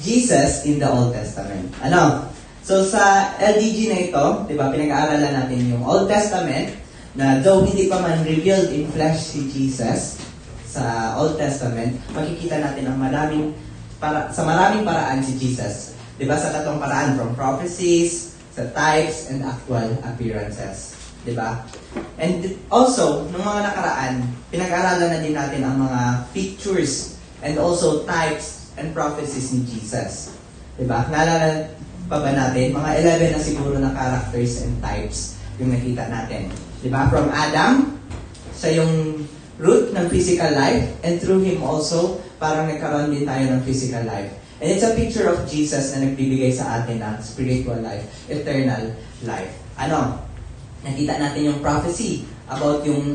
Jesus in the Old Testament. Ano? So sa LDG na ito, di ba, pinag-aaralan natin yung Old Testament na though hindi pa man revealed in flesh si Jesus sa Old Testament, makikita natin ang sa maraming paraan si Jesus. Di ba, sa tatlong paraan, from prophecies, sa types, and actual appearances. Di ba? And also, nung mga nakaraan, pinag-aaralan na din natin ang mga pictures and also types and prophecies ni Jesus. Di ba? Naalala pa ba natin? Mga 11 na siguro na characters and types yung nakita natin. Diba? From Adam, siya yung root ng physical life, and through him also, parang nagkaroon din tayo ng physical life. And it's a picture of Jesus na nagbibigay sa atin ng spiritual life, eternal life. Nakita natin yung prophecy about yung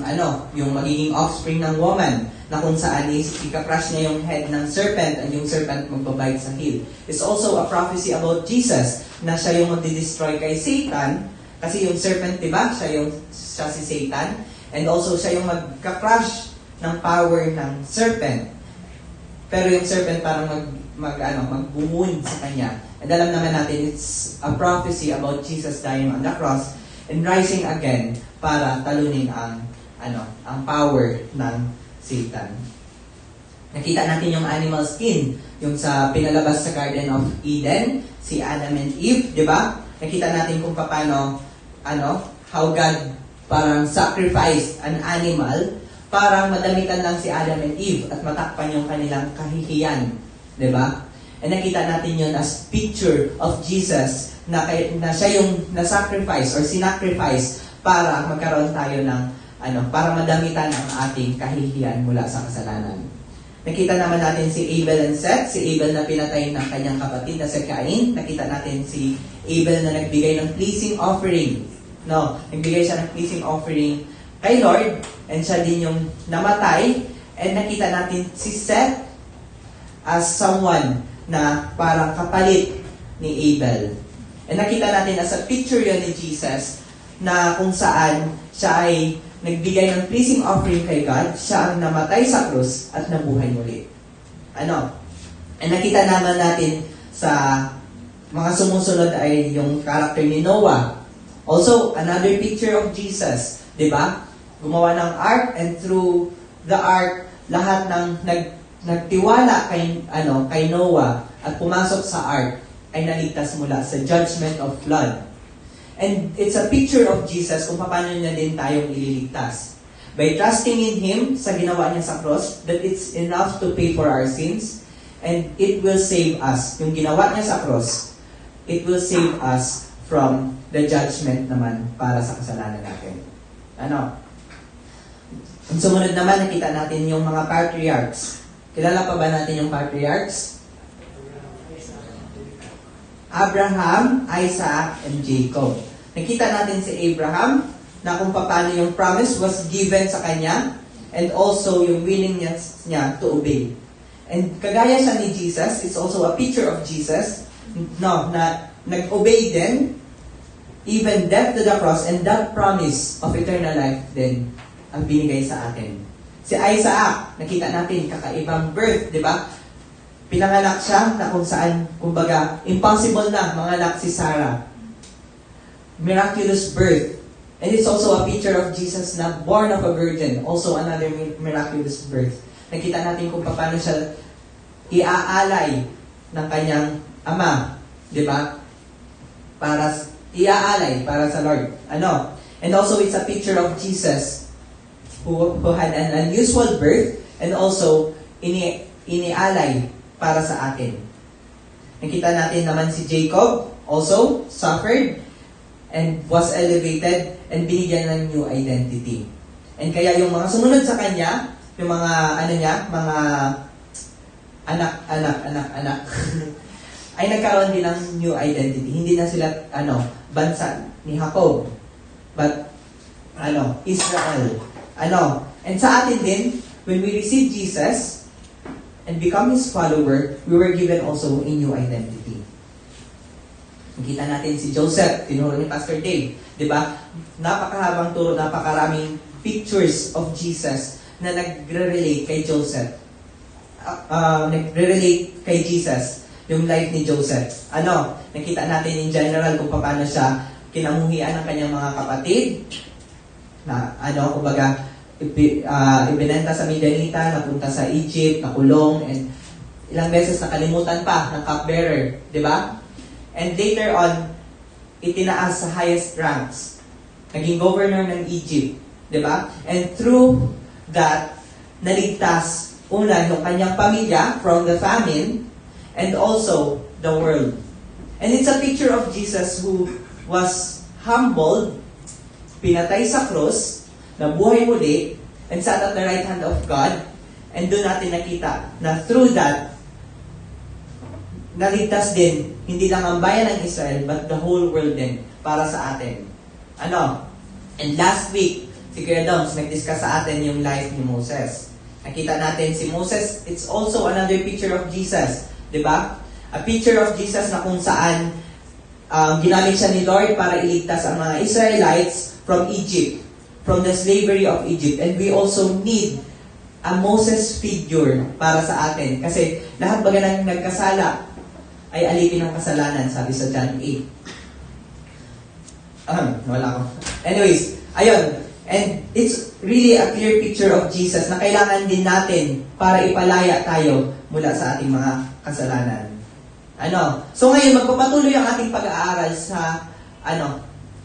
magiging offspring ng woman, na kung saan ika-crush niya yung head ng serpent and yung serpent magbabite sa heel. It's also a prophecy about Jesus na siya yung magdi-destroy kay Satan, kasi yung serpent, diba? Siya si Satan, and also siya yung magka-crush ng power ng serpent. Pero yung serpent parang mag-wound sa kanya. And alam naman natin, it's a prophecy about Jesus dying on the cross and rising again para talunin ang power ng Satan. Nakita natin yung animal skin, yung sa pinalabas sa Garden of Eden, si Adam and Eve, di ba? Nakita natin kung paano, how God parang sacrificed an animal para madamitan lang si Adam and Eve at matakpan yung kanilang kahihiyan, di ba? And nakita natin yun as picture of Jesus na siya yung na-sacrifice or sinacrifice para magkaroon tayo ng para madamitan ang ating kahihiyan mula sa kasalanan. Nakita naman natin si Abel and Seth, si Abel na pinatay ng kanyang kapatid na si Cain. Nakita natin si Abel na nagbigay ng pleasing offering. Nagbigay siya ng pleasing offering kay Lord, and siya din yung namatay. And nakita natin si Seth as someone na parang kapalit ni Abel. And nakita natin as a picture yun ni Jesus na kung saan siya ay nagbigay ng pleasing offering kay God, siya ang namatay sa krus at nabuhay muli. And nakita naman natin sa mga sumusunod ay yung character ni Noah. Also, another picture of Jesus, di ba? Gumawa ng ark, and through the ark, lahat ng nagtiwala kay Noah at pumasok sa ark ay naligtas mula sa judgment of flood. And it's a picture of Jesus kung paano niya din tayong ililigtas. By trusting in Him sa ginawa niya sa cross, that it's enough to pay for our sins, and it will save us. Yung ginawa niya sa cross, it will save us from the judgment naman para sa kasalanan natin. Ang sumunod naman, nakita natin yung mga patriarchs. Kilala pa ba natin yung patriarchs? Abraham, Isaac, and Jacob. Nakita natin si Abraham na kung paano yung promise was given sa kanya, and also yung willingness niya to obey. And kagaya siya ni Jesus, it's also a picture of Jesus, na nag-obey din, even death to the cross, and that promise of eternal life din ang binigay sa atin. Si Isaac, nakita natin, kakaibang birth, di ba? Pinanganak siya na kung saan, kumbaga, impossible na manganak si Sarah. Miraculous birth. And it's also a picture of Jesus na born of a virgin. Also another miraculous birth. Nakita natin kung paano siya iaalay ng kanyang ama. Di ba? Iaalay para sa Lord. And also it's a picture of Jesus who had an unusual birth, and also inialay para sa atin. Nakita natin naman si Jacob also suffered and was elevated and binigyan ng new identity. And kaya yung mga sumunod sa kanya, yung mga mga anak ay nagkaroon din ng new identity. Hindi na sila bansa ni Jacob, but Israel. And sa atin din, when we receive Jesus and become His follower, we were given also a new identity. Nakita natin si Joseph, tinuro ni Pastor Dave. Diba? Napakahabang turo, napakaraming pictures of Jesus na nagre-relate kay Joseph. Nagre-relate kay Jesus yung life ni Joseph. Nakita natin in general kung paano siya kinamuhian ng kanyang mga kapatid, na kumbaga, ibinenta sa Midianita, napunta sa Egypt, nakulong, and ilang beses nakalimutan pa ng cupbearer, di ba? And later on, itinaas sa highest ranks. Naging governor ng Egypt, di ba? And through that, naligtas una yung kanyang pamilya from the famine, and also the world. And it's a picture of Jesus who was humbled, pinatay sa cross, nabuhay muli, and sat at the right hand of God. And doon natin nakita na through that, naligtas din, hindi lang ang bayan ng Israel, but the whole world din, para sa atin. And last week, si Kuya Doms, nag-discuss sa atin yung life ni Moses. Nakita natin si Moses, it's also another picture of Jesus. Diba? A picture of Jesus na kung saan ginamit siya ni Lord para iligtas ang mga Israelites from Egypt, from the slavery of Egypt. And we also need a Moses figure para sa atin. Kasi lahat baga ng nagkasala ay alipin ng kasalanan, sabi sa John 8. Wala ko. Anyways, ayun. And it's really a clear picture of Jesus na kailangan din natin para ipalaya tayo mula sa ating mga kasalanan. So ngayon, magpapatuloy ang ating pag-aaral sa,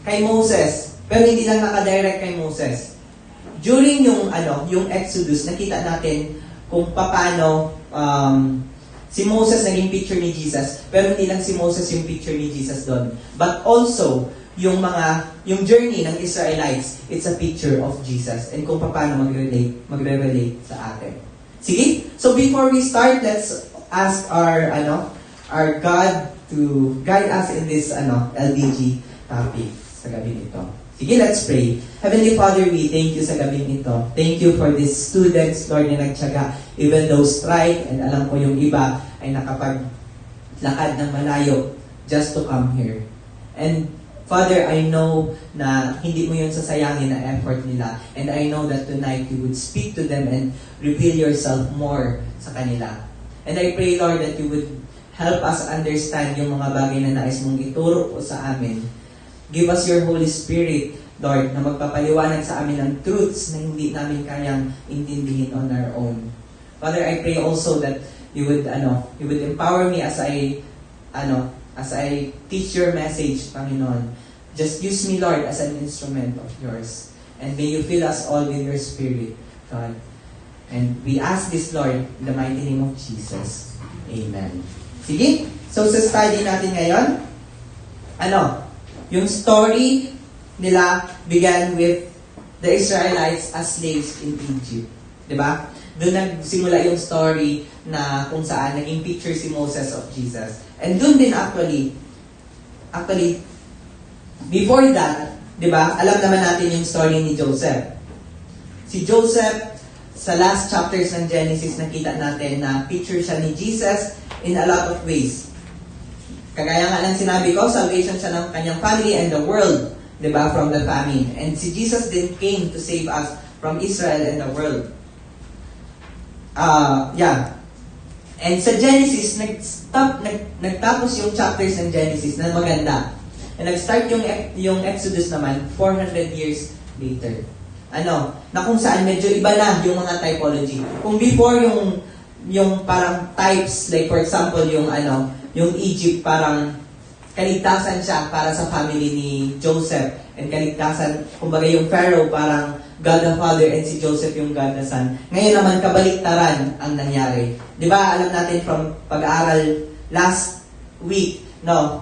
kay Moses. Pero hindi lang nakadirect kay Moses. During yung Exodus, nakita natin kung paano si Moses naging picture ni Jesus. Pero hindi lang si Moses yung picture ni Jesus doon. But also, yung journey ng Israelites, it's a picture of Jesus. And kung paano magre-relate sa atin. Sige? So before we start, let's ask our God to guide us in this LDG topic sa gabi nito. Sige, let's pray. Heavenly Father, we thank you sa gabi nito. Thank you for these students, Lord, na nagtiyaga. Even though strike, and alam ko yung iba ay nakapaglakad ng malayo just to come here. And Father, I know na hindi mo yun sasayangin na effort nila. And I know that tonight you would speak to them and reveal yourself more sa kanila. And I pray, Lord, that you would help us understand yung mga bagay na nais mong ituro po sa amin. Give us your Holy Spirit, Lord, na magpapaliwanag sa amin ng truths na hindi namin kayang intindihin on our own. Father, I pray also that you would empower me as I teach your message, Panginoon. Just use me, Lord, as an instrument of yours. And may you fill us all with your Spirit, God. And we ask this, Lord, in the mighty name of Jesus. Amen. Sige? So, sa study natin ngayon, yung story nila began with the Israelites as slaves in Egypt. Diba? Doon nagsimula yung story na kung saan naging picture si Moses of Jesus. And doon din actually, before that, diba, alam naman natin yung story ni Joseph. Si Joseph, sa last chapters ng Genesis, nakita natin na picture siya ni Jesus in a lot of ways. Kagaya nga ng sinabi ko, salvation siya ng kanyang family and the world, diba, from the famine. And si Jesus then came to save us from Israel and the world. And sa Genesis, nagtapos yung chapters ng Genesis na maganda. And nag-start yung Exodus naman 400 years later. Na kung saan medyo iba na yung mga typology. Kung before yung parang types, like for example, yung Egypt, parang kaligtasan siya para sa family ni Joseph. And kaligtasan, kumbaga yung Pharaoh, parang God the Father and si Joseph yung God the Son. Ngayon naman, kabaliktaran ang nangyari. Di ba, alam natin from pag-aaral last week, na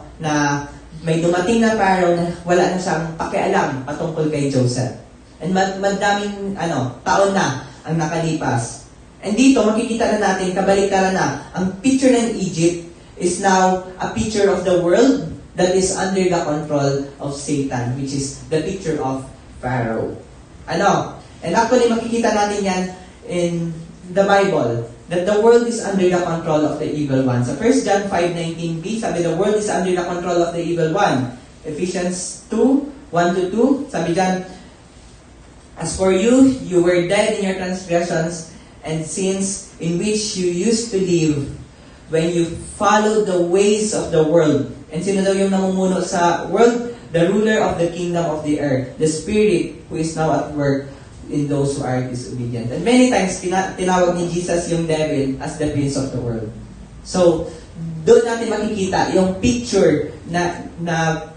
may dumating na Pharaoh na wala na siyang pakialam patungkol kay Joseph. And madaming taon na ang nakalipas. And dito, makikita na natin, kabaliktaran na, ang picture ng Egypt is now a picture of the world that is under the control of Satan, which is the picture of Pharaoh. And actually, makikita natin yan in the Bible, that the world is under the control of the evil one. So 1 John 5:19b, sabi, the world is under the control of the evil one. Ephesians 2:1-2, sabi dyan, as for you, you were dead in your transgressions and sins in which you used to live when you follow the ways of the world. And sino daw yung namumuno sa world? The ruler of the kingdom of the earth, the spirit who is now at work in those who are disobedient. And many times, tinawag ni Jesus yung devil as the prince of the world. So, doon natin makikita yung picture na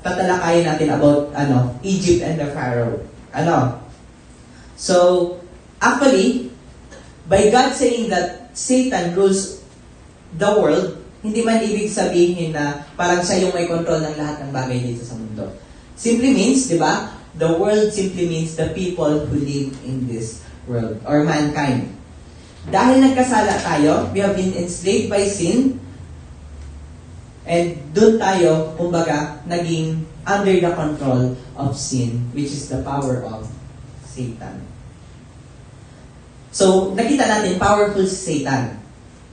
tatalakayin natin about Egypt and the Pharaoh. So, actually, by God saying that Satan rules the world, hindi man ibig sabihin na parang siya yung may control ng lahat ng bagay dito sa mundo. Simply means, di ba? The world simply means the people who live in this world, or mankind. Dahil nagkasala tayo, we have been enslaved by sin, and doon tayo, kumbaga, naging under the control of sin, which is the power of Satan. So, nakita natin, powerful si Satan.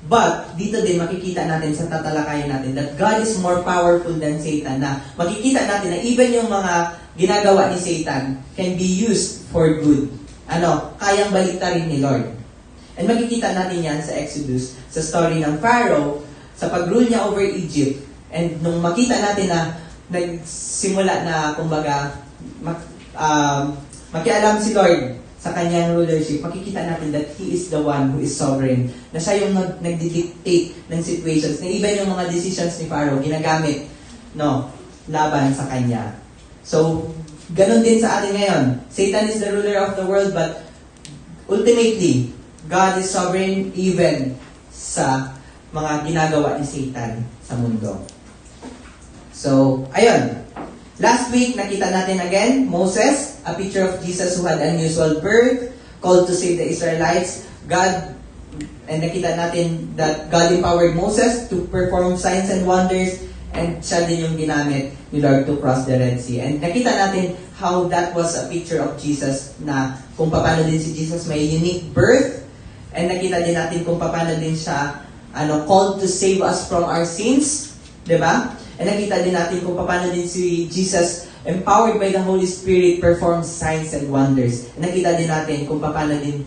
But, dito din makikita natin sa tatalakayan natin that God is more powerful than Satan, na makikita natin na even yung mga ginagawa ni Satan can be used for good. Kayang baliktarin ni Lord. And makikita natin yan sa Exodus, sa story ng Pharaoh, sa pag-rule niya over Egypt. And nung makita natin na nagsimula na, kumbaga, makialam si Lord sa kanyang rulership, makikita natin that He is the one who is sovereign. Na siya yung nag-dictate ng situations. Na even yung mga decisions ni Pharaoh, ginagamit, laban sa kanya. So, ganun din sa atin ngayon. Satan is the ruler of the world, but ultimately, God is sovereign even sa mga ginagawa ni Satan sa mundo. So, ayun. Last week, nakita natin again, Moses, a picture of Jesus who had unusual birth, called to save the Israelites. And nakita natin that God empowered Moses to perform signs and wonders, and siya din yung ginamit ni Lord to cross the Red Sea. And nakita natin how that was a picture of Jesus, na kung paano din si Jesus may unique birth, and nakita din natin kung paano din siya called to save us from our sins, di ba? And nakita din natin kung paano din si Jesus, empowered by the Holy Spirit, performs signs and wonders. And nakita din natin kung paano din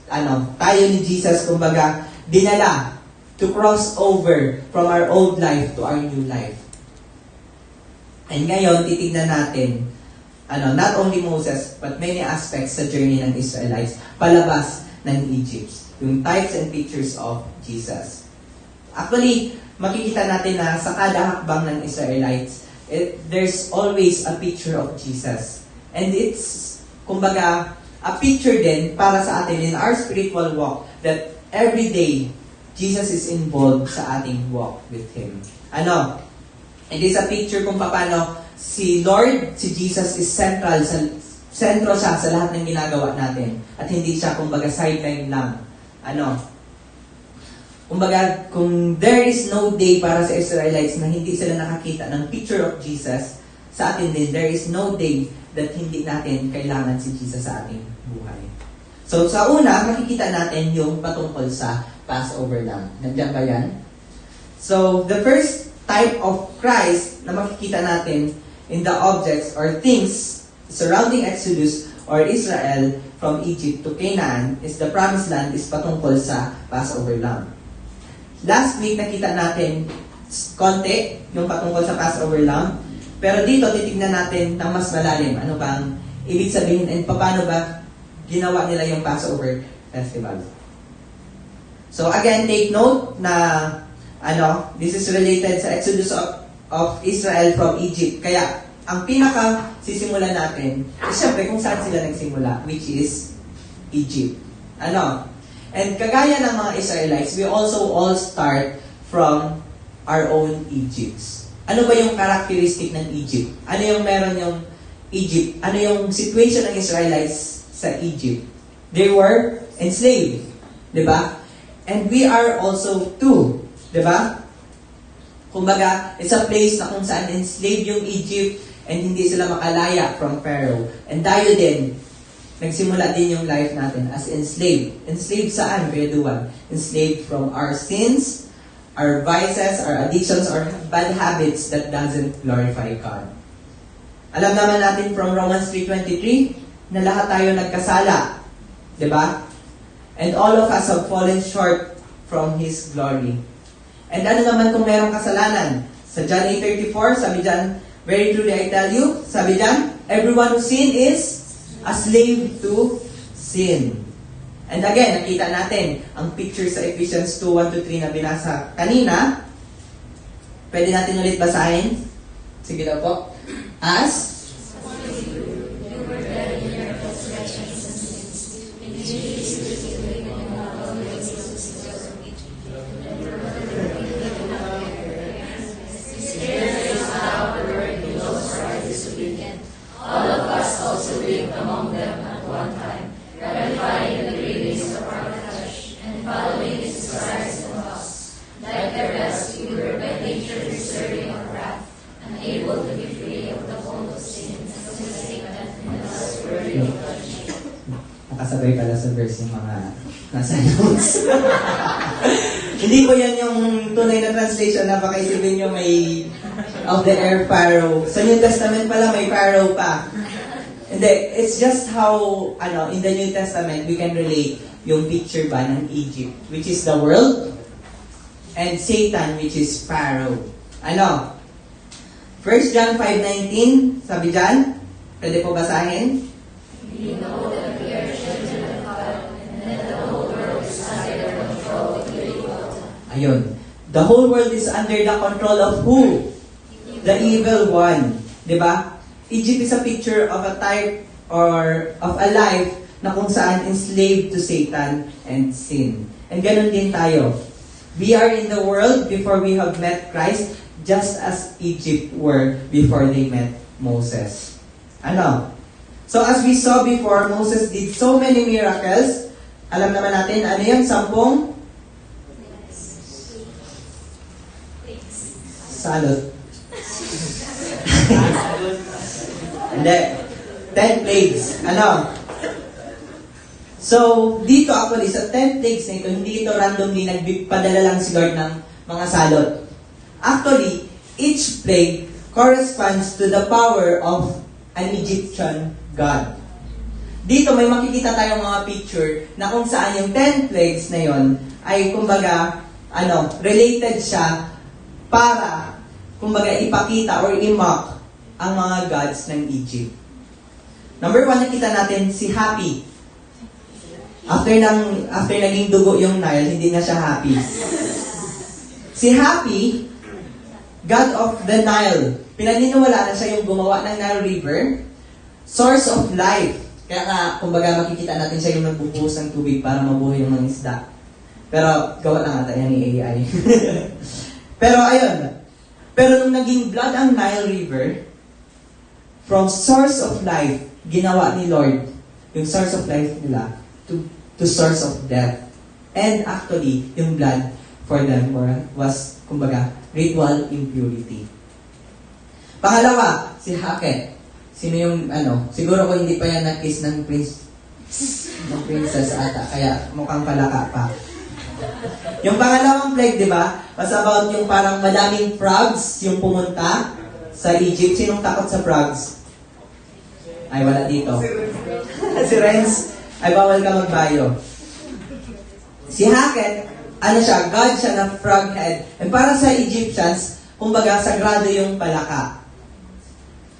tayo ni Jesus, kumbaga, dinala to cross over from our old life to our new life. And ngayon, titignan natin, not only Moses, but many aspects sa journey ng Israelites, palabas ng Egypt. Yung types and pictures of Jesus. Actually, makikita natin na sa kada hakbang ng Israelites, there's always a picture of Jesus. And it's, kumbaga, a picture din para sa atin in our spiritual walk, that every day, Jesus is involved sa ating walk with Him. It is a picture kung paano si Lord, si Jesus is sentro siya sa lahat ng ginagawa natin. At hindi siya, kumbaga, sideline lang. Kumbaga, kung there is no day para sa Israelites na hindi sila nakakita ng picture of Jesus, sa atin din, there is no day that hindi natin kailangan si Jesus sa ating buhay. So, sa una, makikita natin yung patungkol sa Passover Lamb. Nandiyan ba yan? So, the first type of Christ na makikita natin in the objects or things surrounding Exodus or Israel from Egypt to Canaan is the Promised Land, is patungkol sa Passover Lamb. Last week, nakita natin konti yung patungkol sa Passover Lamb. Pero dito, titignan natin ng mas malalim. Ano bang ibig sabihin and paano ba ginawa nila yung Passover Festival. So again, take note na this is related sa Exodus of Israel from Egypt. Kaya, ang pinaka sisimulan natin, siyempre kung saan sila nagsimula, which is Egypt. And kagaya ng mga Israelites, we also all start from our own Egypts. Ano ba yung characteristic ng Egypt? Ano yung meron yung Egypt? Ano yung situation ng Israelites sa Egypt? They were enslaved. Diba? And we are also too. Diba? Kumbaga, it's a place na kung saan enslaved yung Egypt and hindi sila makalaya from Pharaoh. And tayo din, nagsimula din yung life natin as enslaved. Enslaved saan, Kuya Duwan? Enslaved from our sins, our vices, our addictions, or bad habits that doesn't glorify God. Alam naman natin from Romans 3:23 na lahat tayo nagkasala. Diba? And all of us have fallen short from His glory. And ano naman kung merong kasalanan? Sa John 8:34, sabi dyan, very truly I tell you, sabi dyan, everyone who sin is a slave to sin. And again, nakita natin ang picture sa Ephesians 2:1-3 na binasa kanina. Pwede natin ulit basahin. Sige daw po. As nakasabay pala sa verse yung mga nasa notes. Hindi po yan yung tunay na translation na baka isipin nyo may of the air pharaoh. Sa New Testament pala may pharaoh pa. Hindi, it's just how, in the New Testament, we can relate yung picture ba ng Egypt, which is the world, and Satan, which is Pharaoh. 1 John 5:19, sabi dyan, pwede po basahin? We know that we are children of God, and that the whole world is under the control of the evil one. Ayun. The whole world is under the control of who? The evil one. Diba? Egypt is a picture of a type or of a life na kung saan enslaved to Satan and sin. And ganun din tayo. We are in the world before we have met Christ, just as Egypt were before they met Moses. So as we saw before, Moses did so many miracles. Alam naman natin, ano yun? 10 salot. Hindi. 10 plagues. So, dito actually, sa 10 plagues na ito, hindi ito randomly nagpadala lang si Lord ng mga salot. Actually, each plague corresponds to the power of an Egyptian god. Dito may makikita tayong mga picture na kung saan yung 10 plagues na yon ay kumbaga, related siya para, kumbaga, ipakita or i-mock ang mga gods ng Egypt. Number 1, nakita natin si Happy. After naging dugo yung Nile, hindi na siya happy. Si Happy, God of the Nile, pinaniniwala na siya yung gumawa ng Nile River, source of life. Kaya nga, kumbaga, makikita natin siya yung nagbubuhos ng tubig para mabuhay yung mga isda. Pero, gawa lang ata yan ni AI. Pero, ayun. Pero nung naging blood ang Nile River, from source of life, ginawa ni Lord yung source of life nila to source of death. And actually, yung blood for them was, kumbaga, ritual impurity. Pangalawa, si Haket. Sino yung, siguro ko hindi pa yan na-kiss ng princess ata, kaya mukhang palaka pa. Yung pangalawang plague, di ba? Was about yung parang madaming frogs yung pumunta sa Egypt. Sinong takot sa frogs? Ay, wala dito. Si Renz, ay bawal ka magbayo. Si Haket, siya, god siya na frog head. And para sa Egyptians, kumbaga, sagrado yung palaka.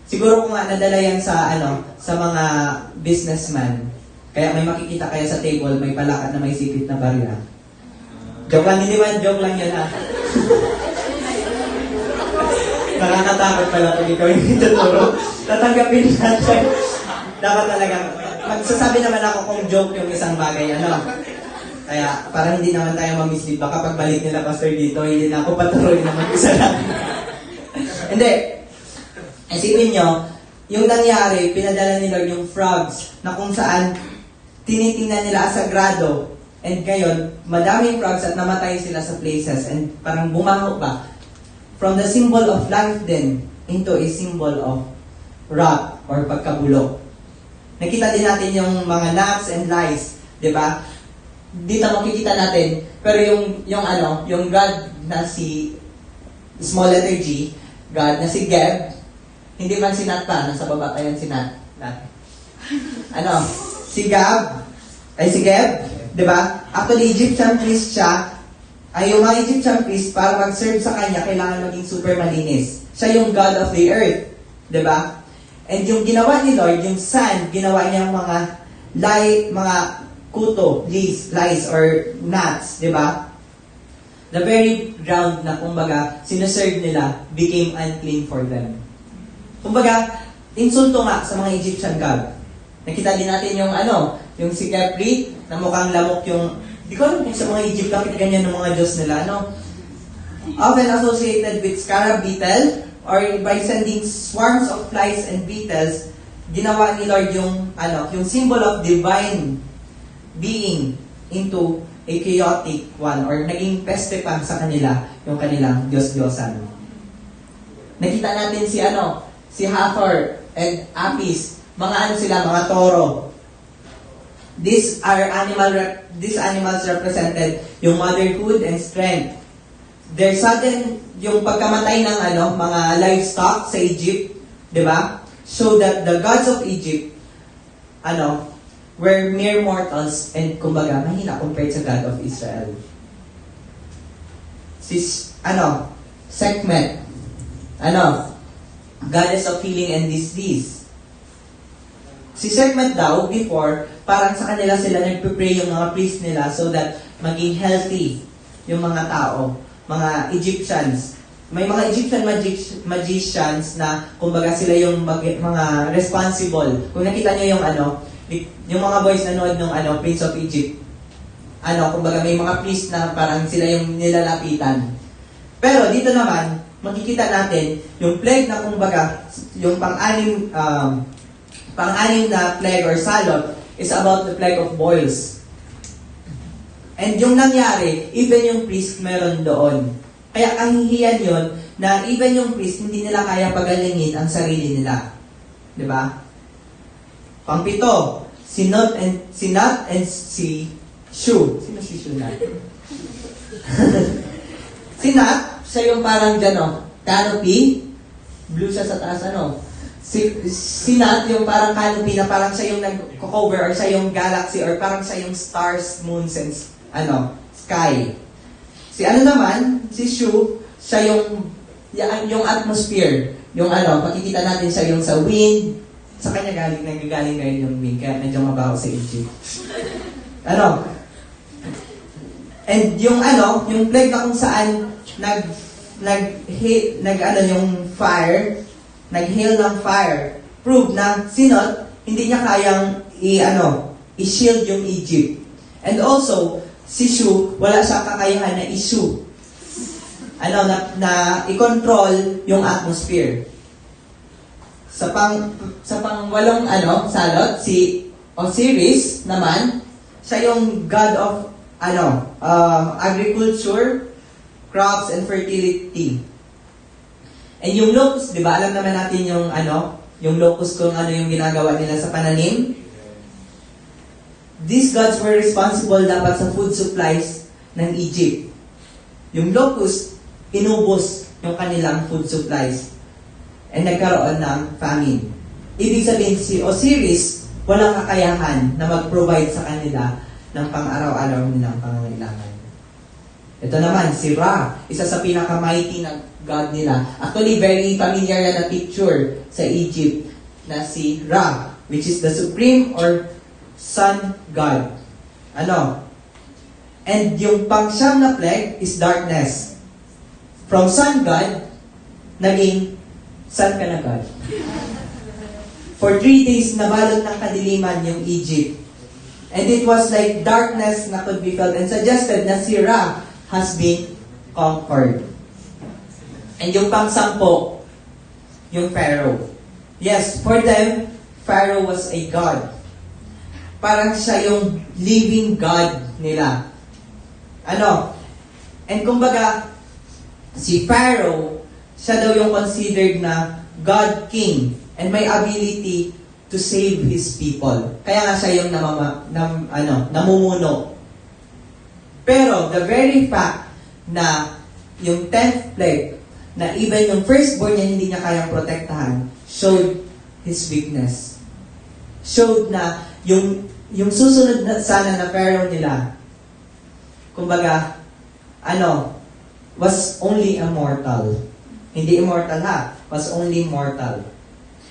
Siguro kung nadala yan sa, sa mga businessman. Kaya may makikita kaya sa table, may palaka na may sipit na barya. Joke lang, hindi man, joke lang yan ha. Nakakatakot pala pag ikaw yung ituturo. Tatanggapin natin. Dapat talaga, magsasabi naman ako kung joke yung isang bagay, Kaya, para hindi naman tayo ma-mislead. Baka pagbalik nila, Pastor, dito, hindi na ako patuloy na mag-isa lang. Hindi. Isipin nyo, yung nangyari, pinadala ni Lord yung frogs na kung saan tinitingnan nila as sagrado. And ngayon, madaming frogs at namatay sila sa places. And parang bumango pa. From the symbol of life then, into a symbol of rot or pagkabulok. Nakita din natin yung mga gnats and lice. Diba? Dito makikita natin. Pero yung God na si small letter G, God na si Geb, hindi man si Nat pa, nasa baba pa yan si Nat. Si Gab, ay si Geb, di ba? Actually, Egyptian priest siya, ay yung mga Egyptian priest, para mag-serve sa kanya, kailangan maging super malinis. Siya yung God of the earth. Diba? And yung ginawa ni Lord, yung sun, ginawa niya mga kuto, lice, or gnats. Diba? The very ground na, kumbaga, sineserve nila became unclean for them. Kumbaga, insulto nga sa mga Egyptian god. Nakita din natin yung si Khepri, na mukhang lamok yung, di ko alam kung sa mga Egypt, bakit ganyan ng mga Diyos nila, often associated with scarab beetle, or by sending swarms of flies and beetles, ginawa ni Lord yung symbol of divine being into a chaotic one, or naging peste pa sa kanila, yung kanilang Diyos-Diyosan. Nakita natin si Hathor and Apis, mga mga toro. These animals represented yung motherhood and strength. Their sudden, yung pagkamatay ng mga livestock sa Egypt, di ba? So that the gods of Egypt, were mere mortals and kumbaga mahina compared sa God of Israel. Sekhmet, goddess of healing and disease. Si Sekhmet daw, before, parang sa kanila sila nagpipray yung mga priest nila so that maging healthy yung mga tao, mga Egyptians. May mga Egyptian magicians na, kumbaga sila yung mga responsible. Kung nakita nyo yung mga boys nanood ng Prince of Egypt, kumbaga may mga priest na parang sila yung nilalapitan. Pero dito naman, makikita natin yung plague na kumbaga, yung pang-anim na plague or salot is about the plague of boils. And yung nangyari, even yung priest meron doon. Kaya kahihiyan yun na even yung priest, hindi nila kaya pagalingin ang sarili nila. Diba? Pang-pito, si Nut and si Shu. Sino si Shu na? Si Nut, siya yung parang canopy. Blue siya sa taas, Si Nut, yung parang canopy na parang siya yung nag-cover or siya yung galaxy or parang siya yung stars, moons, and sky. Si naman, si Shu, siya yung atmosphere. Yung makikita natin siya yung sa wind. Sa kanya nagagaling ngayon yung wind, kaya medyo mabaho sa Egypt. And yung plague na kung saan yung fire, nag-hail ng fire, prove na sinot, hindi niya kayang i-shield yung Egypt. And also, si Shu, wala siya kakayahan na issue. Na i-control yung atmosphere. Sa pang-walong salot, si Osiris naman, siya yung god of agriculture, crops, and fertility. And yung locust, di ba? Alam naman natin yung locust kung yung ginagawa nila sa pananim. These gods were responsible dapat sa food supplies ng Egypt. Yung locust, inubos yung kanilang food supplies. And nagkaroon ng famine. Ibig sabihin, si Osiris, walang kakayahan na mag-provide sa kanila ng pang-araw-araw nilang pangangailangan. Ito naman, si Ra, isa sa pinaka-mighty na god nila. Actually, very familiar na picture sa Egypt na si Ra, which is the supreme or sun god. And yung pang-siyam na plague is darkness. From sun god, naging sun ka na god. For 3 days, nabalot ng kadiliman yung Egypt. And it was like darkness na could be felt and suggested na si Ra has been conquered. And yung pang-sampo, yung Pharaoh. Yes, for them, Pharaoh was a god. Parang siya yung living god nila. And kumbaga, si Pharaoh, siya daw yung considered na God King and may ability to save his people. Kaya nga siya yung namumuno. Pero the very fact na yung 10th plague, na even yung firstborn niya hindi niya kayang protektahan, showed his weakness. Showed na yung susunod na sana na Pharaoh nila, kumbaga, was only a mortal. Hindi immortal ha, was only mortal.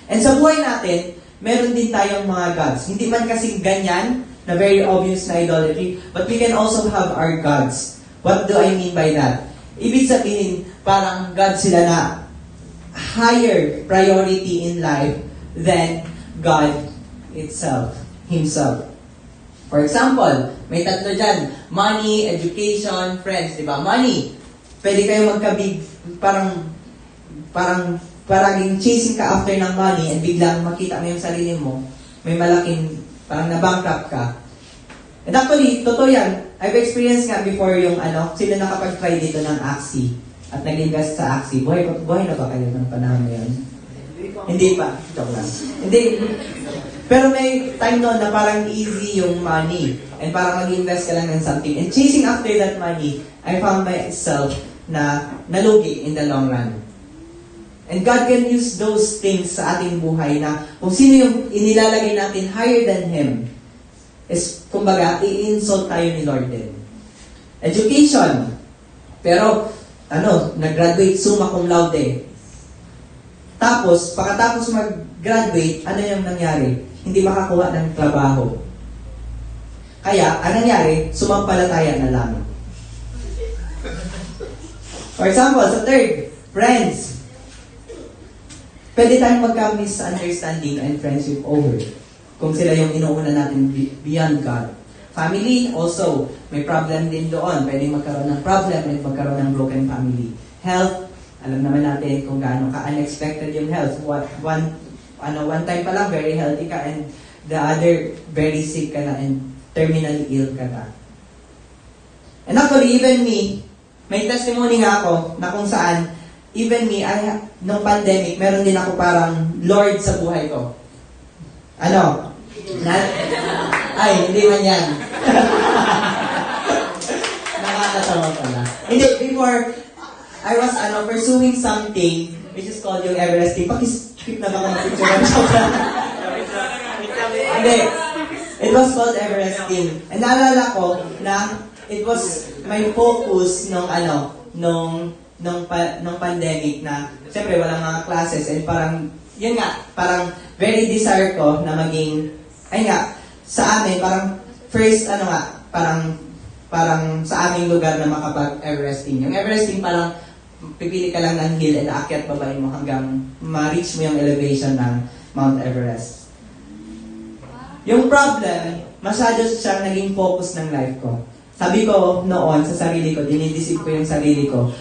And sa buhay natin, meron din tayong mga gods. Hindi man kasing ganyan, na very obvious na idolatry, but we can also have our gods. What do I mean by that? Ibig sabihin, parang gods sila na higher priority in life than God itself, Himself. For example, may tatlo dyan, money, education, friends, di ba? Money, pwede kayo magkabig, parang chasing ka after ng money and biglang makita mo yung sarili mo, may malaking, parang na-bankrupt ka. And actually, totoo yan. I've experienced nga before yung sila nakapag-try dito ng Axie at nag-invest sa Axie. Buhay na ba kayo ng panahon na yun? Hindi pa. Joke lang. Hindi. Pero may time noon na parang easy yung money and parang mag-invest ka lang ng something. And chasing after that money, I found myself na nalugi in the long run. And God can use those things sa ating buhay na kung sino yung inilalagay natin higher than Him, is, kumbaga, i-insult tayo ni Lord din. Education. Pero, nag-graduate summa cum laude. Tapos, pagkatapos mag-graduate, ano yung nangyari? Hindi makakuha ng trabaho. Kaya, ang nangyari, sumampalataya na lang. For example, sa third, friends. Pwede tayong magka-misunderstanding and friendship over kung sila yung inuuna natin beyond God. Family, also, may problem din doon. Pwede magkaroon ng problem and magkaroon ng broken family. Health, alam naman natin kung gaano ka-unexpected yung health. One time pa lang, very healthy ka, and the other, very sick ka na, and terminally ill ka na. And actually, even me, may testimony nga ako na kung saan, even me, nung pandemic, meron din ako parang Lord sa buhay ko. Ay, hindi man yan. Nakakatawa pala. Hindi, before, I was pursuing something which is called yung Everesting. Pakis-keep na baka ng picture ng sobra. Hindi. It was called Everesting. And naalala ko na it was my focus nung pandemic na siyempre walang mga classes and parang yun nga, parang very desire ko na maging, sa amin, parang first, parang sa aming lugar na makapag-Everesting. Yung Everesting parang pipili ka lang ng hill and aakyat babae mo hanggang ma-reach mo yung elevation ng Mount Everest. Yung problem, masyado siyang naging focus ng life ko. Sabi ko noon sa sarili ko, dinidisip ko yung sarili ko,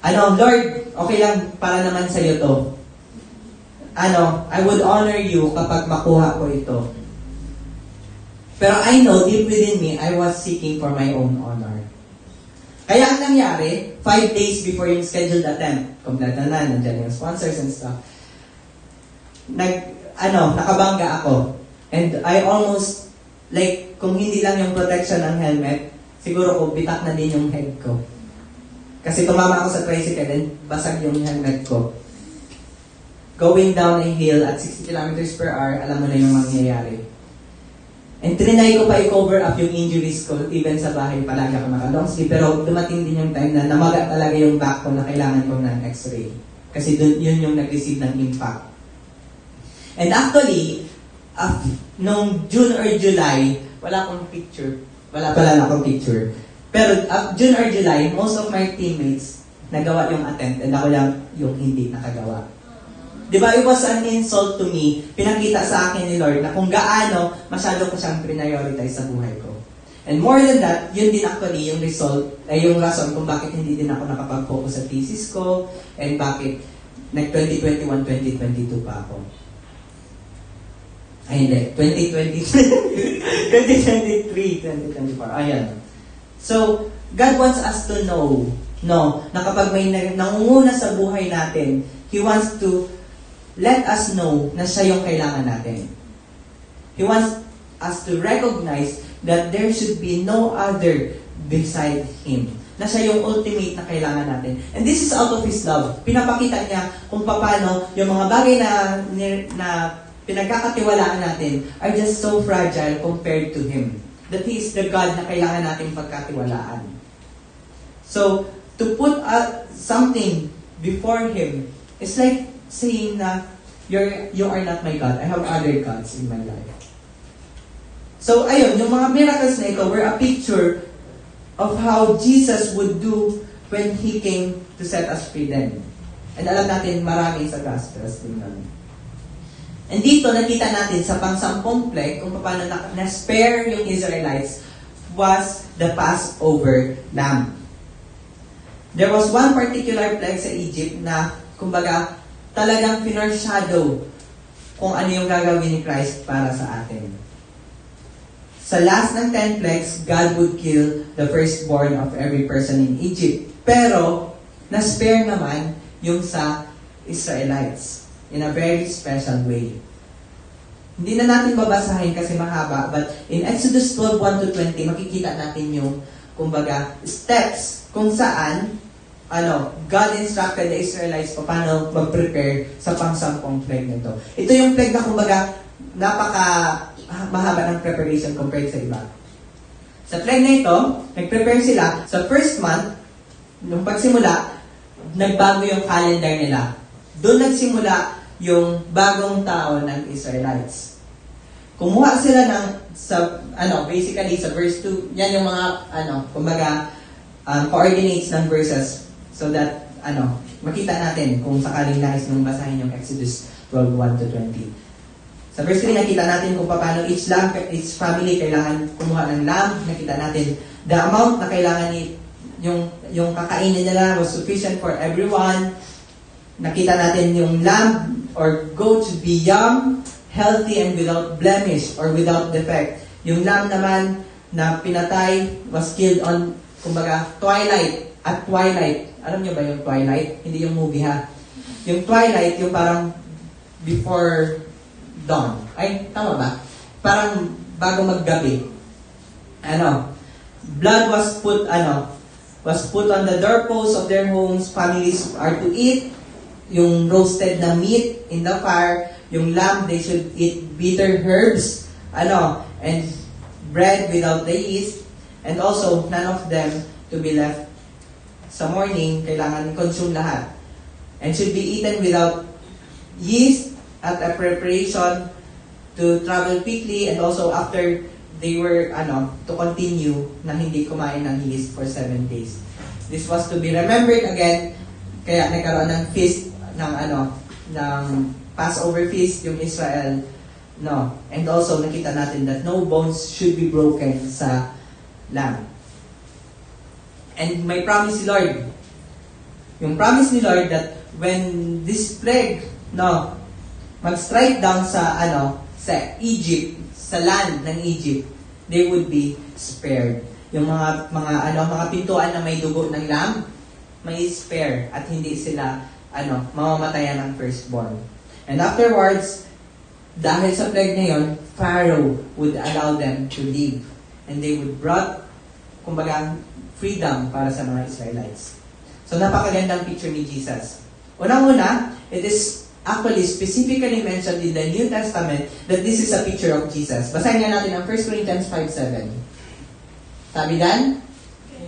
Lord, okay lang, para naman sa'yo to. I would honor you kapag makuha ko ito. Pero I know, deep within me, I was seeking for my own honor. Kaya ang nangyari, 5 days before yung scheduled attempt, kompleto na, nandiyan yung sponsors and stuff, nakabangga ako. And I almost, kung hindi lang yung protection ng helmet, siguro ko, bitak na din yung head ko. Kasi tumama ako sa tricycle and basag yung helmet ko. Going down a hill at 60 kilometers per hour, alam mo na yung mangyayari. And trinay ko pa i-cover up yung injuries ko, even sa bahay, palagi ako naka-long sleeve. Pero dumating din yung time na namaga talaga yung back ko na kailangan ko ng x-ray. Kasi yun yung nag-receive ng impact. And actually, nung June or July, wala akong picture. Wala pala na akong picture. Pero June or July, most of my teammates nagawa yung attempt and ako lang yung hindi nakagawa. Diba, it was an insult to me. Pinakita sa akin ni Lord na kung gaano masyado ko siyang prioritize sa buhay ko. And more than that, yun din actually yung result, yung rason kung bakit hindi din ako nakapag-focus sa thesis ko and bakit nag-2021, 2022 pa ako. Ay, hindi. 2023, 2024. Ayan. So, God wants us to know, na kapag may nangunguna sa buhay natin, He wants to let us know na siya yung kailangan natin. He wants us to recognize that there should be no other beside Him. Na siya yung ultimate na kailangan natin. And this is out of His love. Pinapakita niya kung paano yung mga bagay na pinagkakatiwalaan natin are just so fragile compared to Him. That He is the God na kailangan natin pagkatiwalaan. So, to put something before Him is like saying na, you are not my God. I have other gods in my life. So, ayun, yung mga miracles na ito were a picture of how Jesus would do when He came to set us free then. And alam natin, marami sa Gospels din yun. And dito, nakita natin sa pang-10 plague, kung paano na-spare yung Israelites, was the Passover lamb. There was one particular plague sa Egypt na, kumbaga, talagang foreshadow kung ano yung gagawin ni Christ para sa atin. Sa last ng 10 plagues, God would kill the firstborn of every person in Egypt. Pero, na-spare naman yung sa Israelites in a very special way. Hindi na natin babasahin kasi mahaba, but in Exodus 12:1-20, makikita natin yung, kumbaga, steps kung saan God instructed the Israelites paano mag-prepare sa pang-10 plague nito. Ito yung plague na, kumbaga, mahaba ng preparation compared sa iba. Sa plague na ito, nag-prepare sila sa first month, nung pagsimula, nagbago yung calendar nila. Doon nagsimula yung bagong taon ng Israelites. Kumuha sila basically sa verse 2, yan yung mga, kumbaga, coordinates ng verses so that, makita natin kung sakaling nais nung basahin yung Exodus 12:1-20. Sa verse 3, nakita natin kung paano each family kailangan kumuha ng lamb. Nakita natin the amount na kailangan yung kakainin nila was sufficient for everyone. Nakita natin yung lamb or goat should be young, healthy, and without blemish or without defect. Yung lamb naman na pinatay was killed on, kumbaga, at twilight. Alam niyo ba yung twilight? Hindi yung movie ha. Yung twilight, yung parang before dawn. Ay, tama ba? Parang bago maggabi. Blood was put on the doorposts of their homes. Families are to eat yung roasted na meat in the fire. Yung lamb, they should eat bitter herbs, and bread without the yeast. And also, none of them to be left sa morning, kailangan consume lahat. And should be eaten without yeast at a preparation to travel quickly, and also after they were, to continue na hindi kumain ng yeast for 7 days. This was to be remembered again, kaya nagkaroon ng feast ng Passover feast yung Israel, and also nakita natin that no bones should be broken sa lamb. And may promise si Lord. Yung promise ni Lord that when this plague, mag-strike down sa Egypt, sa land ng Egypt, they would be spared. Yung mga pintuan na may dugo ng lamb, may spare at hindi sila mamamatayan ng firstborn. And afterwards, dahil sa plague na yun, Pharaoh would allow them to leave. And they would brought, kumbaga, freedom para sa mga Israelites. So, napakagandang picture ni Jesus. Unang-una, it is actually specifically mentioned in the New Testament that this is a picture of Jesus. Basahin nga natin ang 1 Corinthians 5:7. Sabi dan?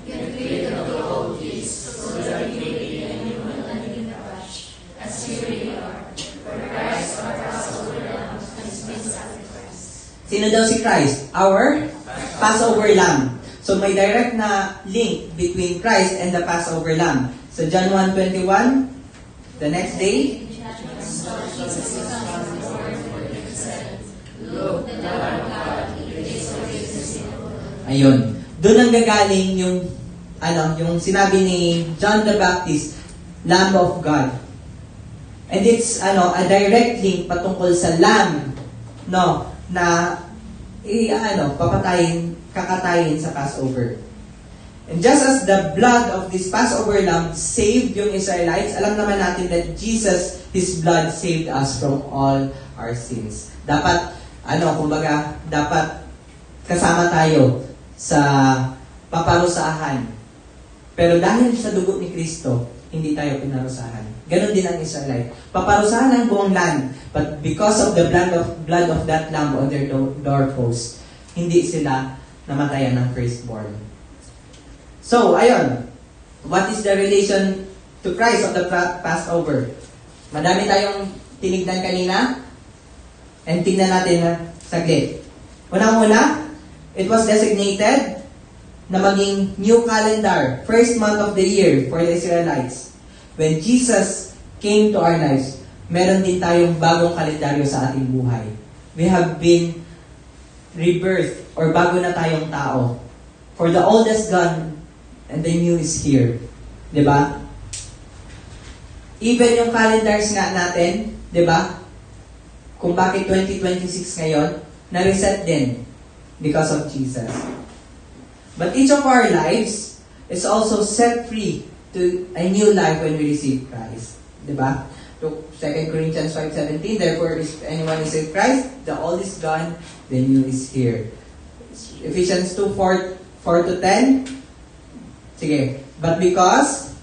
Get rid of the old yeast, so that you may be a new and unleavened batch, as you really are. For Christ, our Passover lamb, has been sacrificed. Sino daw si Christ? Our Passover lamb. So may direct na link between Christ and the Passover lamb. So John 1:21, the next day, Look, the Lamb of God, who takes away the sin of the world. ayun. Doon ang gagaling yung sinabi ni John the Baptist, Lamb of God. And it's a direct link patungkol sa lamb, na kakatayin sa Passover. And just as the blood of this Passover lamb saved yung Israelites, alam naman natin that Jesus, His blood saved us from all our sins. Dapat, dapat kasama tayo sa paparusahan. Pero dahil sa dugo ni Kristo, hindi tayo pinarusahan. Ganon din ang Israelite. Paparusahan ang buong land, but because of the blood of that lamb on their doorpost, hindi sila namatayan ng firstborn. So, ayun. What is the relation to Christ of the Passover? Madami tayong tinignan kanina. And tingnan natin na saglit. Unang-una, it was designated na maging new calendar, first month of the year for the Israelites. When Jesus came to our lives, meron din tayong bagong kalendaryo sa ating buhay. We have been rebirthed, or bago na tayong tao. For the old is gone, and the new is here. Diba? Even yung calendars nga natin, diba? Kung bakit 2026 ngayon, na-reset din because of Jesus. But each of our lives is also set free to a new life when we receive Christ. Diba? 2 Corinthians 5:17, therefore if anyone is in Christ, the old is gone, the new is here. Ephesians 2:4-10. Sige. But because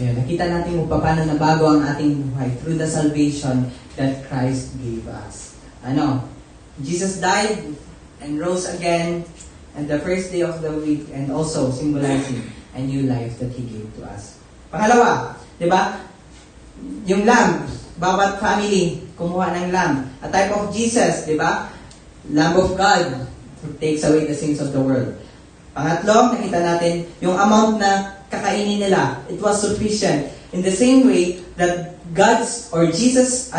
ayun, nakita natin kung paano nabago ang ating buhay through the salvation that Christ gave us. Jesus died and rose again and the first day of the week, and also symbolizing a new life that He gave to us. Pangalawa, di ba? Yung lamb, bawat family kumuha ng lamb. A type of Jesus, di ba? Lamb of God who takes away the sins of the world. Pangatlo, nakita natin yung amount na kakainin nila. It was sufficient. In the same way that God's or Jesus,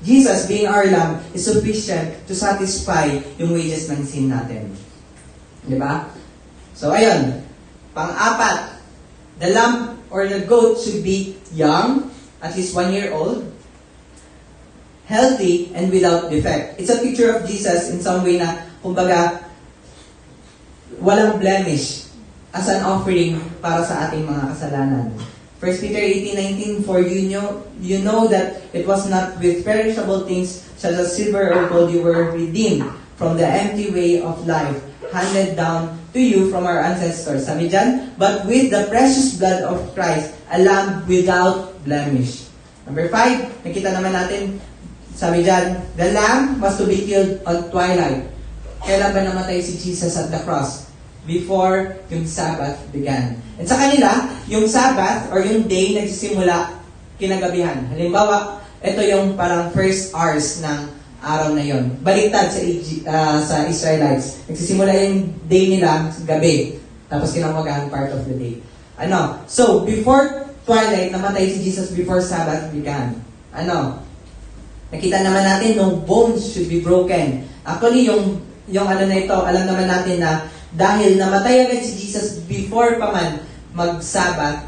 Jesus being our lamb is sufficient to satisfy yung wages ng sin natin. Di ba? So, ayun. Pang-apat, the lamb or the goat should be young, at least 1 year old, healthy, and without defect. It's a picture of Jesus in some way na, kumbaga, walang blemish as an offering para sa ating mga kasalanan. 1 Peter 18:19, for you know that it was not with perishable things such as silver or gold you were redeemed from the empty way of life handed down to you from our ancestors. Sabi dyan, but with the precious blood of Christ, a lamb without blemish. Number 5, nakita naman natin, sabi dyan, the lamb was to be killed on twilight. Kailan ba namatay si Jesus at the cross? Before yung Sabbath began. At sa kanila, yung Sabbath or yung day nagsisimula kinagabihan. Halimbawa, ito yung parang first hours ng araw na yon. Baliktad sa Israelites. Nagsisimula yung day nila sa gabi. Tapos kinamagahan part of the day. So, before twilight, namatay si Jesus before Sabbath began. Nakita naman natin, no bones should be broken. Actually, yung na ito, alam naman natin na dahil namatay agad si Jesus before pa man mag-Sabbath,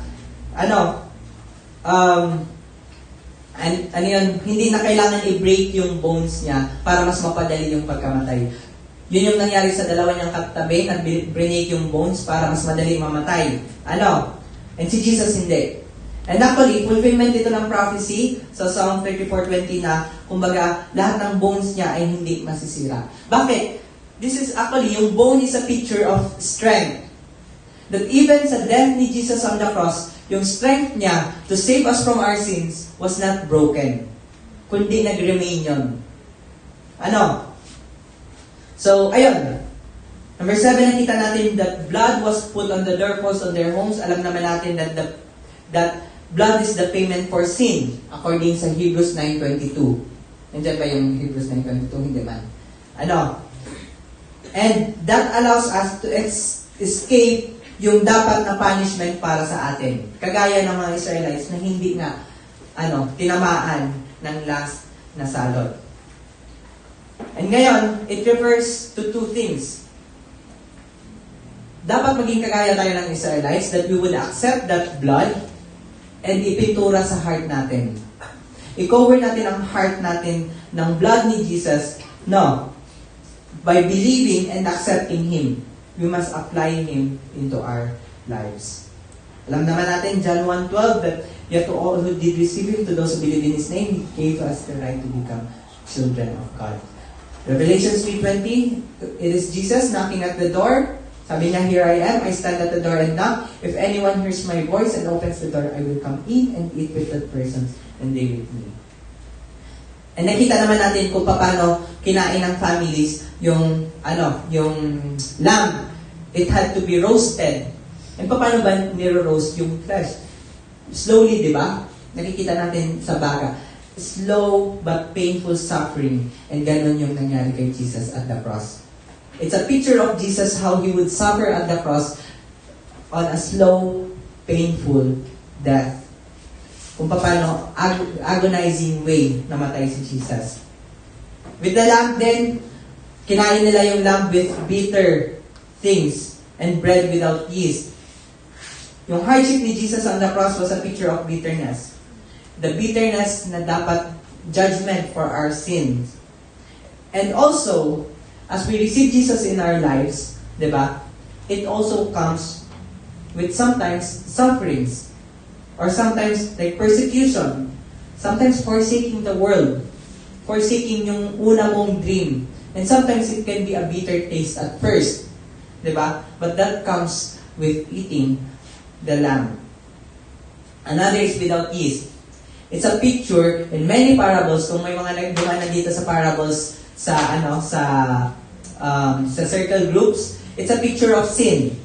hindi na kailangan i-break yung bones niya para mas mapadali yung pagkamatay. Yun yung nangyari sa dalawa niyang katabi, nag-break yung bones para mas madali mamatay. And si Jesus hindi. And actually, fulfillment ito ng prophecy sa Psalm 34:20 na, kumbaga, lahat ng bones niya ay hindi masisira. Bakit? This is actually, yung bone is a picture of strength. That even sa death ni Jesus on the cross, yung strength niya to save us from our sins was not broken. Kundi nag-remain yun. So, ayun. Number 7, nakita natin that blood was put on the doorpost of their homes. Alam naman natin that blood is the payment for sin, according sa Hebrews 9:22. Nandiyan ba yung Hebrews 9:22? Hindi man. And that allows us to escape yung dapat na punishment para sa atin. Kagaya ng mga Israelites na hindi nga tinamaan ng last na salot. And ngayon, it refers to two things. dapat maging kagaya tayo ng Israelites, that we would accept that blood and ipintura sa heart natin. I-cover natin ang heart natin ng blood ni Jesus. No. By believing and accepting Him, we must apply Him into our lives. Alam naman natin, John 1:12, that yet to all who did receive Him, to those who believe in His name, He gave us the right to become children of God. Revelation 3:20, it is Jesus knocking at the door. Sabi niya, here I am, I stand at the door and knock. If anyone hears my voice and opens the door, I will come in and eat with that person, and they with me. And nakita naman natin kung paano kinain ng families yung lamb. It had to be roasted. And paano ba niro-roast yung flesh? Slowly, di ba? Nakikita natin sa baga. Slow but painful suffering. And ganun yung nangyari kay Jesus at the cross. It's a picture of Jesus, how He would suffer at the cross on a slow, painful death. Kung paano agonizing way namatay si Jesus. With the lamb then, kinain nila yung lamb with bitter things and bread without yeast. Yung hardship ni Jesus on the cross was a picture of bitterness. The bitterness na dapat judgment for our sins. And also, as we receive Jesus in our lives, diba, it also comes with sometimes sufferings. Or sometimes like persecution. Sometimes forsaking the world. Forsaking yung una mong dream. And sometimes it can be a bitter taste at first. Diba? But that comes with eating the lamb. Another is without yeast. It's a picture in many parables. Kung may mga nagduman na dito sa parables sa circle groups, it's a picture of sin.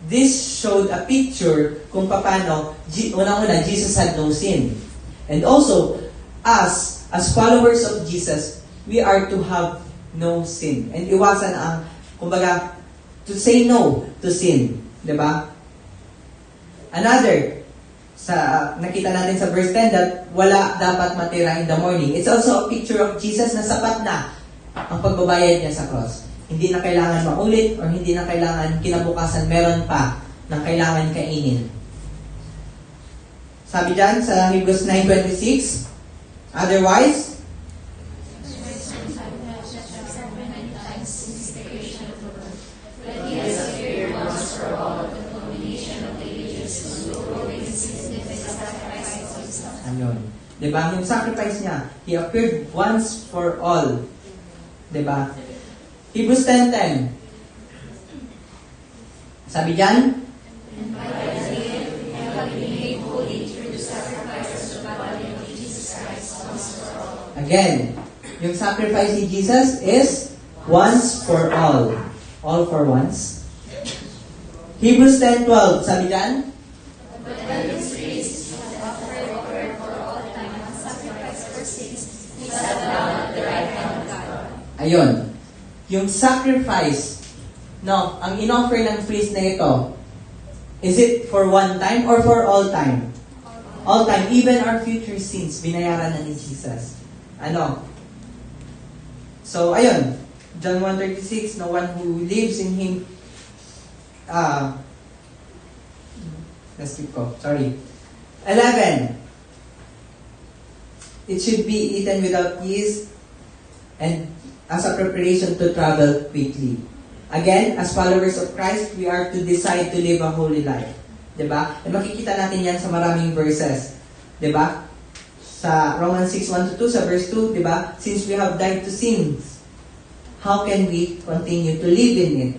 This showed a picture kung paano, unang-una, Jesus had no sin. And also, us, as followers of Jesus, we are to have no sin. And iwasan ang, kumbaga, to say no to sin. Diba? Another, nakita natin sa verse 10 that wala dapat matira in the morning. It's also a picture of Jesus na sapat na ang pagbabayad niya sa cross. Hindi na kailangan maulit or hindi na kailangan kinabukasan meron pa ng kailangan kainin. Sabi dyan sa Hebrews 9:26, otherwise, ayun. Diba? Yung sacrifice niya, He appeared once for all. Diba? Hebrews 10:10. Sabi dyan, again, yung sacrifice ni Jesus is once for all. All for once. Hebrews 10:12. Sabi dyan, ayun. Yung sacrifice, no, ang in-offer ng priest na ito, is it for one time or for all time? All time. Even our future sins, binayaran na ni Jesus. Ano? So, ayun. John 1:36, no one who lives in Him, let's keep go. Sorry. 11. It should be eaten without yeast and as a preparation to travel quickly. Again, as followers of Christ, we are to decide to live a holy life. Diba? And makikita natin yan sa maraming verses. Diba? Sa Romans 6:1-2, sa verse 2, diba? Since we have died to sins, how can we continue to live in it?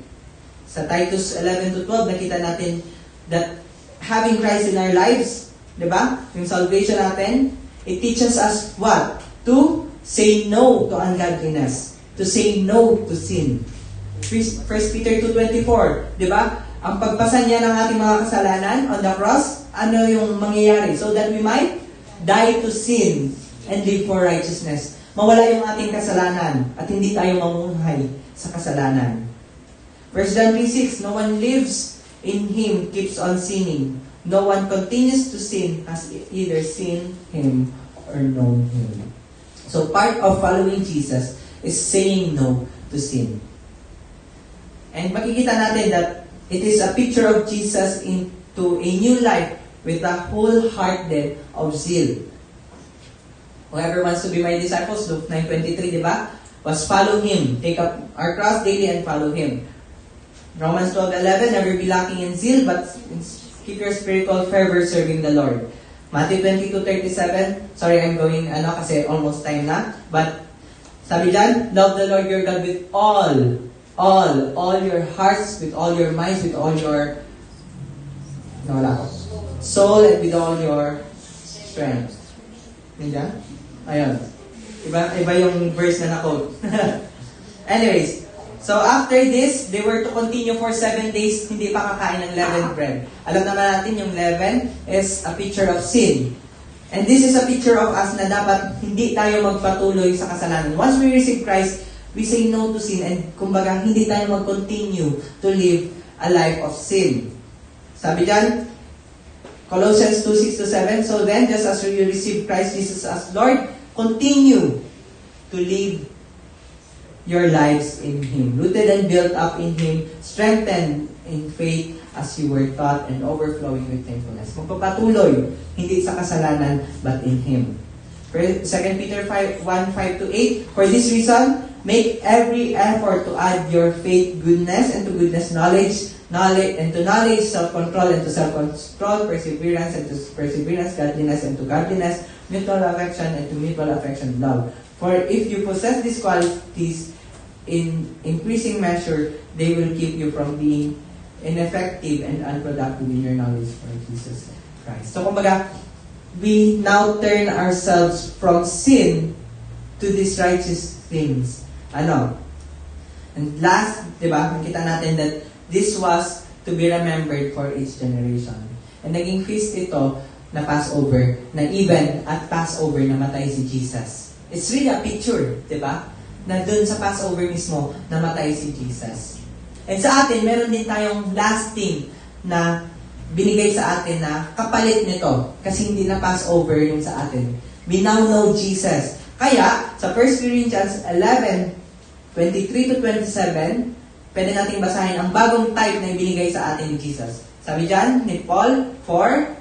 Sa Titus 11-12, nakita natin that having Christ in our lives, diba? Yung salvation natin, it teaches us what? To say no to ungodliness. To say no to sin. 1 Peter 2:24, di ba? Ang pagpasan niya ng ating mga kasalanan on the cross, ano yung mangyayari? So that we might die to sin and live for righteousness. Mawala yung ating kasalanan at hindi tayo mamuhay sa kasalanan. 1 John 3:6, no one lives in Him keeps on sinning. No one continues to sin has either seen Him or known Him. So part of following Jesus is saying no to sin. And makikita natin that It is a picture of Jesus into a new life with a wholehearted of zeal. Whoever wants to be my disciples, Luke 9:23, di ba? Was follow Him. Take up our cross daily and follow Him. Romans 12:11, never be lacking in zeal, but keep your spiritual fervor serving the Lord. Matthew 22:37, sorry, I'm going, kasi almost time na. But, sabi dyan, love the Lord your God with all your hearts, with all your minds, with all your, soul, and with all your strength. Nandiyan? Ayun. Iba yung verse na na-quote. Anyways, so after this, they were to continue for 7 days, hindi pa kakain ng leavened bread. Alam naman natin yung leaven is a picture of sin. And this is a picture of us na dapat hindi tayo magpatuloy sa kasalanan. Once we receive Christ, we say no to sin and kumbaga hindi tayo mag-continue to live a life of sin. Sabi dyan, Colossians 2:6-7, so then, just as you receive Christ Jesus as Lord, continue to live your lives in Him, rooted and built up in Him, strengthened in faith as you were taught, and overflowing with thankfulness. Magpapatuloy, hindi sa kasalanan, but in Him. 2 Peter 1:5-8, for this reason, make every effort to add your faith goodness, and to goodness knowledge, and to knowledge self-control, and to self-control perseverance, and to perseverance godliness, and to godliness mutual affection, and to mutual affection love. For if you possess these qualities in increasing measure, they will keep you from being ineffective and unproductive in your knowledge for Jesus Christ. So kumbaga, we now turn ourselves from sin to these righteous things. And last, di ba, nakita natin that this was to be remembered for each generation. And naging feast ito na Passover, na even at Passover namatay si Jesus. It's really a picture, di ba? Na dun sa Passover mismo, namatay si Jesus. And sa atin, meron din tayong lasting na binigay sa atin na kapalit nito. Kasi hindi na Passover yung sa atin. We now know Jesus. Kaya, sa 1 Corinthians 11:23-27, pwede nating basahin ang bagong type na ibinigay sa atin ni Jesus. Sabi dyan, ni Paul, for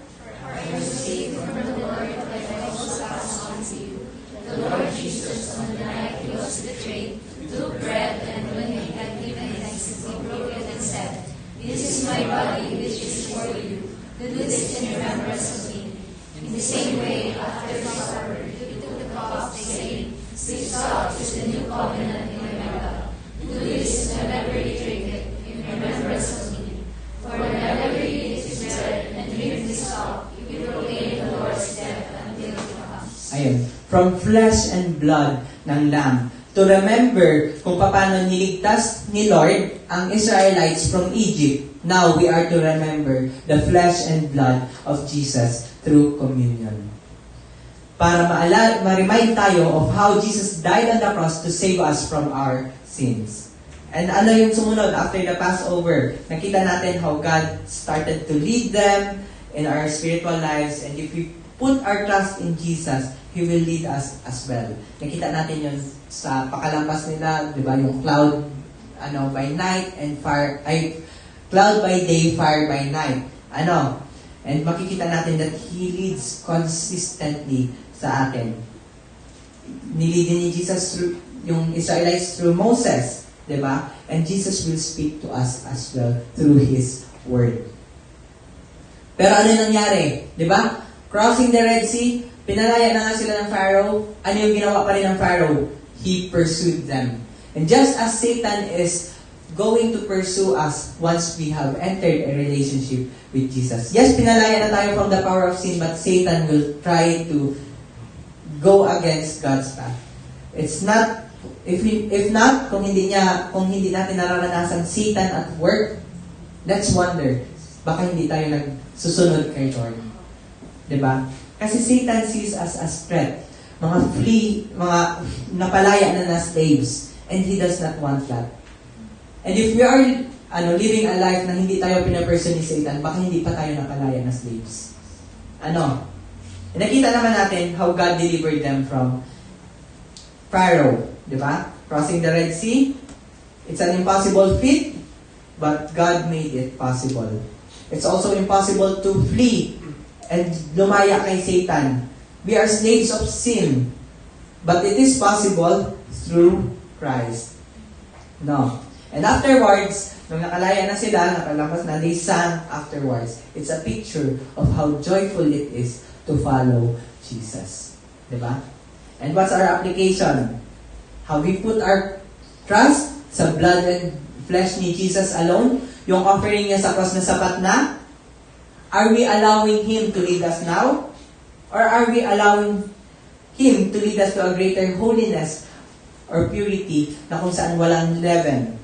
I received from the Lord what I also passed on to you. The Lord Jesus, on the night He was betrayed, took bread, and when He had given thanks, He broke it and said, this is my body, which is for you. Do this in remembrance of me. In the same way, after the supper, He took the cup, saying, this cup is the new covenant in my blood. Do this whenever you drink it, in remembrance of me. For whenever you eat this bread and drink this cup, you proclaim the Lord's death until He comes. ayun, from flesh and blood ng Lamb, to remember kung paano niligtas ni Lord ang Israelites from Egypt. Now we are to remember the flesh and blood of Jesus through communion. Para ma-remind tayo of how Jesus died on the cross to save us from our sins. And ano yung sumunod after the Passover? Nakita natin how God started to lead them in our spiritual lives. And if we put our trust in Jesus, He will lead us as well. Nakita natin yun sa pakalampas nila, di ba, yung cloud by night and fire, cloud by day, fire by night. And makikita natin that He leads consistently sa atin. Nilidin ni Jesus through yung Israelites through Moses, di ba? And Jesus will speak to us as well through His Word. Pero ano nangyari? Di ba? Crossing the Red Sea, pinalaya na nga sila ng Pharaoh. Ano yung ginawa pa rin ng Pharaoh? He pursued them. And just as Satan is going to pursue us once we have entered a relationship with Jesus. Yes, pinalaya na tayo from the power of sin, but Satan will try to go against God's path. It's not, if not, kung hindi natin nararanasan Satan at work, let's wonder, baka hindi tayo nagsusunod kay Lord. Diba? Kasi Satan sees us as threat. Mga napalaya na slaves. And he does not want that. And if we are living a life na hindi tayo pinaperson ni Satan, baka hindi pa tayo napalaya na slaves. Nakita naman natin how God delivered them from Pharaoh. Di ba? Crossing the Red Sea. It's an impossible feat. but God made it possible. It's also impossible to flee and lumaya kay Satan. We are slaves of sin, but it is possible through Christ. No. And afterwards, nung nakalaya na sila, nakalabas na, they sang afterwards. It's a picture of how joyful it is to follow Jesus. Diba? And what's our application? How we put our trust sa blood and flesh ni Jesus alone? Yung offering niya sa cross na sapat na? Are we allowing Him to lead us now? Or are we allowing Him to lead us to a greater holiness or purity na kung saan walang leaven?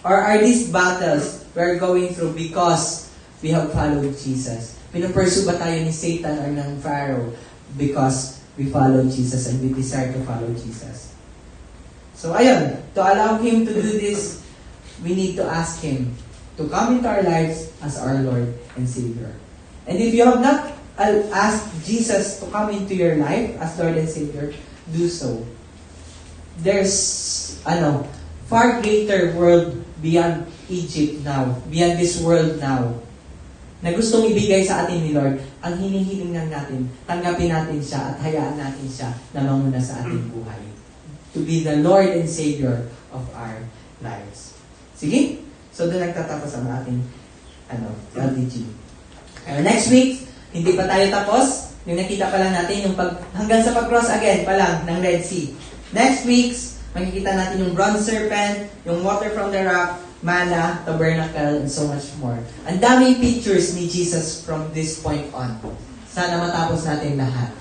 Or are these battles we're going through because we have followed Jesus? Pinupursue ba tayo ni Satan or ng Pharaoh because we follow Jesus and we desire to follow Jesus? So ayun, to allow Him to do this, we need to ask Him to come into our lives as our Lord and Savior. And if you have not asked Jesus to come into your life as Lord and Savior, do so. There's far greater world beyond Egypt now, beyond this world now, na gustong ibigay sa atin ni Lord. Ang hinihiling lang natin, tanggapin natin siya at hayaan natin siya na manguna sa ating buhay. To be the Lord and Savior of our lives. Sige? So doon nagtatapos ang ating LDG. Next week, hindi pa tayo tapos. Yung nakita pa lang natin, yung hanggang sa pag-cross again pa lang ng Red Sea. Next week's, makikita natin yung bronze serpent, yung water from the rock, manna, tabernacle, and so much more. Ang daming pictures ni Jesus from this point on. Sana matapos natin lahat.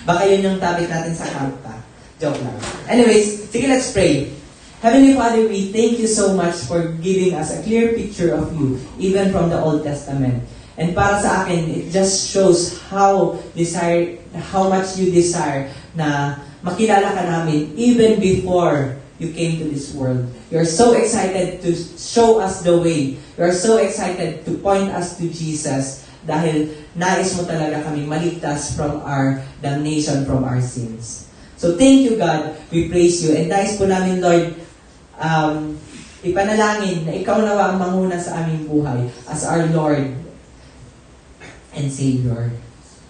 Baka yun yung topic natin sa camp pa. Joke lang. Anyways, sige, let's pray. Heavenly Father, we thank you so much for giving us a clear picture of you, even from the Old Testament. And para sa akin, it just shows how much you desire na makilala ka namin even before you came to this world. You're so excited to show us the way. You're so excited to point us to Jesus dahil nais mo talaga kami maligtas from our damnation, from our sins. So thank you, God. We praise you. And nais po namin, Lord, ipanalangin na ikaw nawa ang manguna sa aming buhay as our Lord and Savior.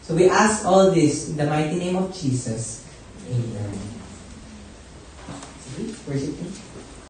So we ask all this in the mighty name of Jesus. Amen. Worship Him.